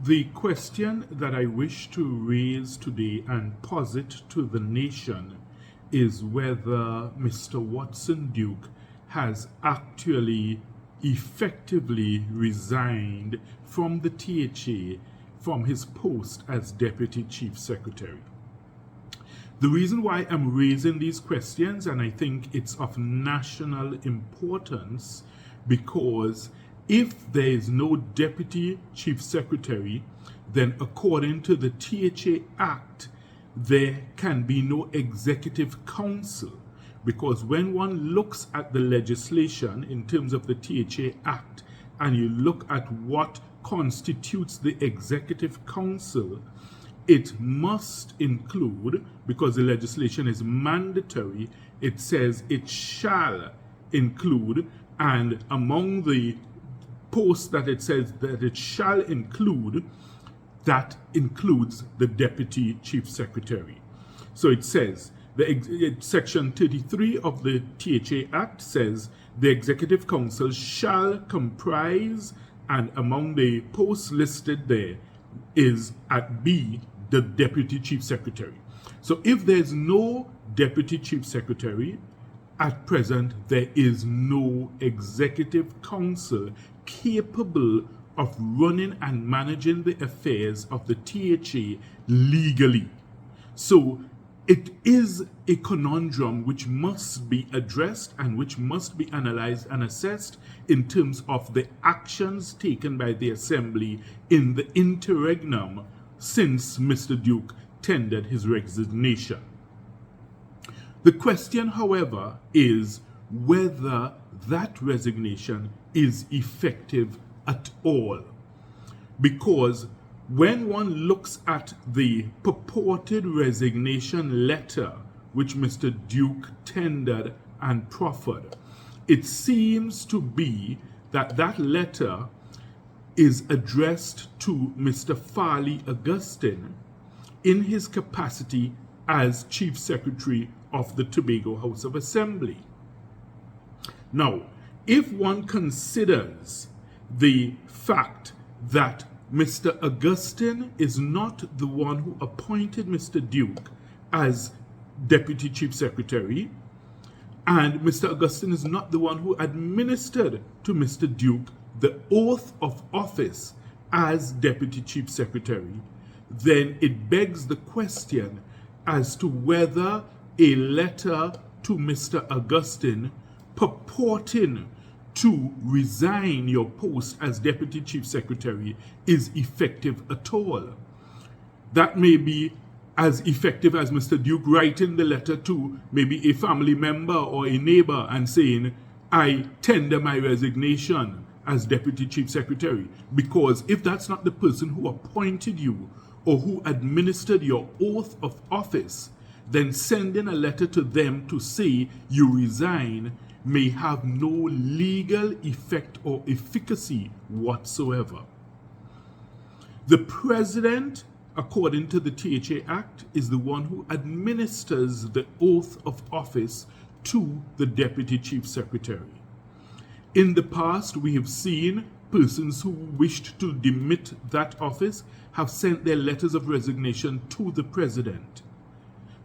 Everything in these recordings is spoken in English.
The question that I wish to raise today and posit to the nation is whether Mr. Watson Duke has actually effectively resigned from the THA from his post as Deputy Chief Secretary. The reason why I'm raising these questions, and I think it's of national importance, because if there is no Deputy Chief Secretary, then according to the THA Act, there can be no Executive Council. Because when one looks at the legislation in terms of the THA Act, and you look at what constitutes the Executive Council, it must include, because the legislation is mandatory, it says it shall include, and among the posts that it says that it shall include, that includes the Deputy Chief Secretary. So it says, Section 33 of the THA Act says, the Executive Council shall comprise, and among the posts listed there is at B, the Deputy Chief Secretary. So if there's no Deputy Chief Secretary, at present there is no Executive Council capable of running and managing the affairs of the THA legally. So it is a conundrum which must be addressed and which must be analyzed and assessed in terms of the actions taken by the Assembly in the interregnum since Mr. Duke tendered his resignation. The question, however, is whether that resignation is effective at all. Because when one looks at the purported resignation letter which Mr. Duke tendered and proffered, it seems to be that that letter is addressed to Mr. Farley Augustine in his capacity as Chief Secretary of the Tobago House of Assembly. Now, if one considers the fact that Mr. Augustine is not the one who appointed Mr. Duke as Deputy Chief Secretary, and Mr. Augustine is not the one who administered to Mr. Duke the oath of office as Deputy Chief Secretary, then it begs the question as to whether a letter to Mr. Augustine purporting to resign your post as Deputy Chief Secretary is effective at all. That may be as effective as Mr. Duke writing the letter to maybe a family member or a neighbor and saying, I tender my resignation as Deputy Chief Secretary. Because if that's not the person who appointed you or who administered your oath of office, then sending a letter to them to say you resign may have no legal effect or efficacy whatsoever. The President, according to the THA Act, is the one who administers the oath of office to the Deputy Chief Secretary. In the past, we have seen persons who wished to demit that office have sent their letters of resignation to the President.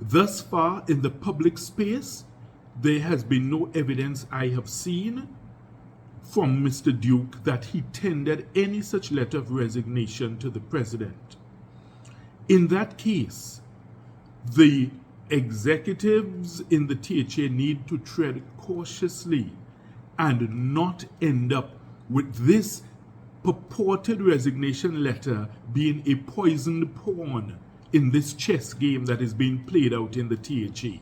Thus far, in the public space, there has been no evidence I have seen from Mr. Duke that he tendered any such letter of resignation to the President. In that case, the executives in the THA need to tread cautiously and not end up with this purported resignation letter being a poisoned pawn in this chess game that is being played out in the THA.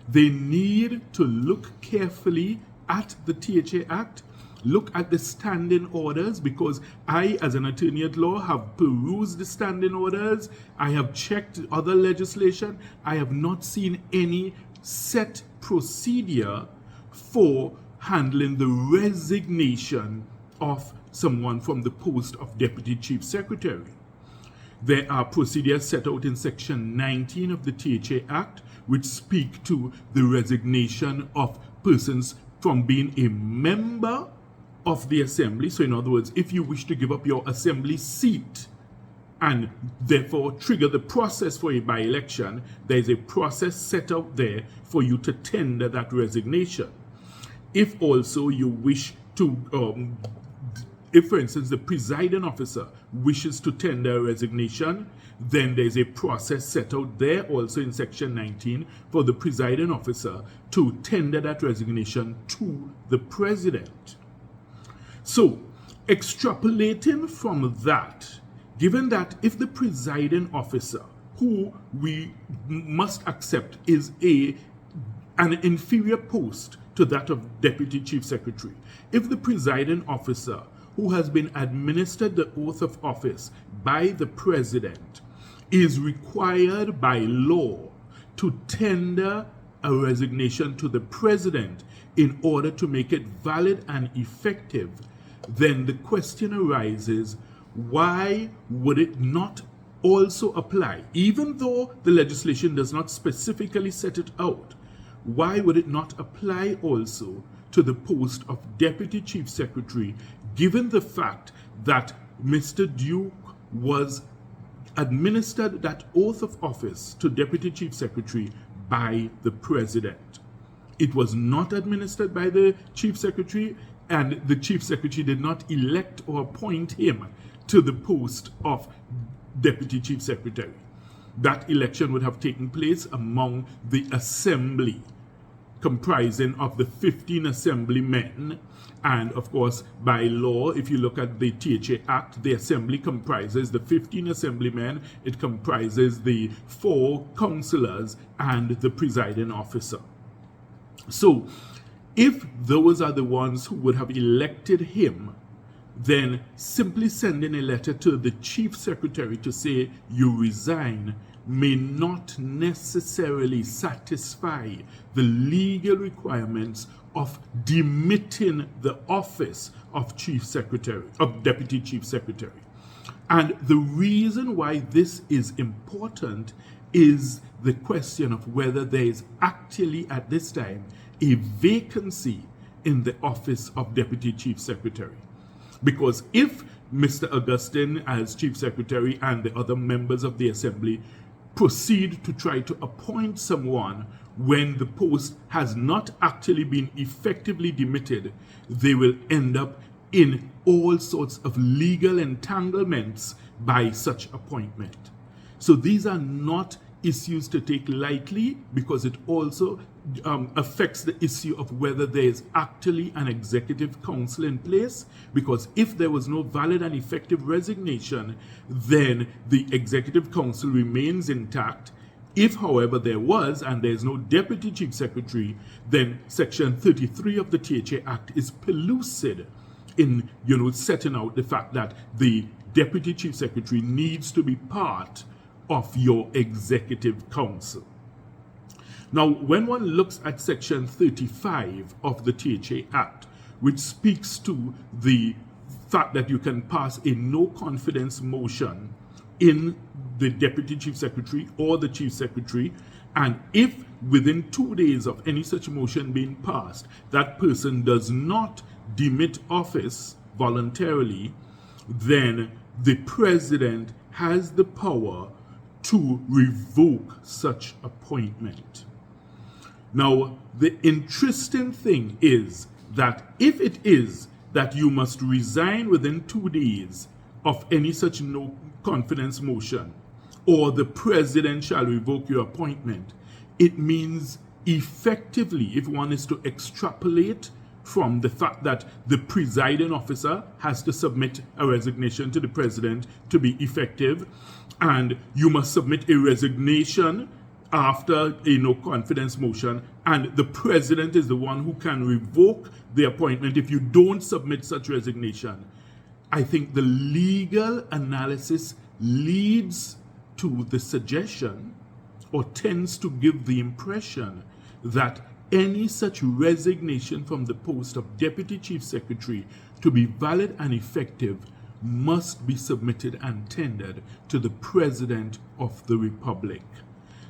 They need to look carefully at the THA Act, look at the standing orders, because I, as an attorney at law, have perused the standing orders. I have checked other legislation. I have not seen any set procedure for handling the resignation of someone from the post of Deputy Chief Secretary. There are procedures set out in Section 19 of the THA Act which speak to the resignation of persons from being a member of the Assembly. So in other words, if you wish to give up your Assembly seat and therefore trigger the process for a by-election, there's a process set out there for you to tender that resignation. If also you wish to, if for instance the presiding officer wishes to tender a resignation, then there's a process set out there also in section 19 for the presiding officer to tender that resignation to the president. So, extrapolating from that, given that if the presiding officer, who we must accept is an inferior post to that of Deputy Chief Secretary, if the presiding officer who has been administered the oath of office by the president is required by law to tender a resignation to the president in order to make it valid and effective, then the question arises, why would it not also apply, even though the legislation does not specifically set it out, why would it not apply also to the post of Deputy Chief Secretary, given the fact that Mr. Duke was administered that oath of office to Deputy Chief Secretary by the President? It was not administered by the Chief Secretary, and the Chief Secretary did not elect or appoint him to the post of Deputy Chief Secretary. That election would have taken place among the Assembly, comprising of the 15 Assemblymen. And of course, by law, if you look at the THA Act, the Assembly comprises the 15 Assemblymen, it comprises the 4 councillors and the presiding officer. So, if those are the ones who would have elected him, then simply sending a letter to the Chief Secretary to say you resign may not necessarily satisfy the legal requirements of demitting the office of Chief Secretary, of Deputy Chief Secretary. And the reason why this is important is the question of whether there is actually at this time a vacancy in the office of Deputy Chief Secretary. Because if Mr. Augustine as Chief Secretary and the other members of the Assembly proceed to try to appoint someone when the post has not actually been effectively demitted, they will end up in all sorts of legal entanglements by such appointment. So these are not issues to take lightly, because it also affects the issue of whether there is actually an executive council in place, because if there was no valid and effective resignation, then the executive council remains intact. If, however, there was, and there is no Deputy Chief Secretary, then Section 33 of the THA Act is pellucid in, setting out the fact that the Deputy Chief Secretary needs to be part of your executive council. Now, when one looks at Section 35 of the THA Act, which speaks to the fact that you can pass a no confidence motion in the Deputy Chief Secretary or the Chief Secretary, and if within 2 days of any such motion being passed, that person does not demit office voluntarily, then the President has the power to revoke such appointment. Now, the interesting thing is that if it is that you must resign within 2 days of any such no confidence motion, or the President shall revoke your appointment, it means effectively, if one is to extrapolate from the fact that the presiding officer has to submit a resignation to the President to be effective, and you must submit a resignation after a no confidence motion, and the President is the one who can revoke the appointment if you don't submit such resignation. I think the legal analysis leads to the suggestion, or tends to give the impression, that any such resignation from the post of Deputy Chief Secretary to be valid and effective must be submitted and tendered to the President of the Republic.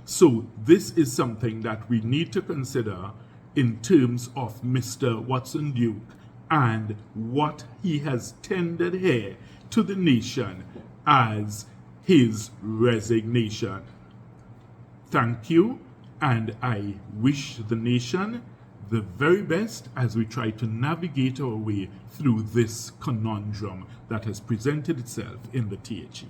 So this is something that we need to consider in terms of Mr. Watson Duke and what he has tendered here to the nation as his resignation. Thank you, and I wish the nation the very best as we try to navigate our way through this conundrum that has presented itself in the THE.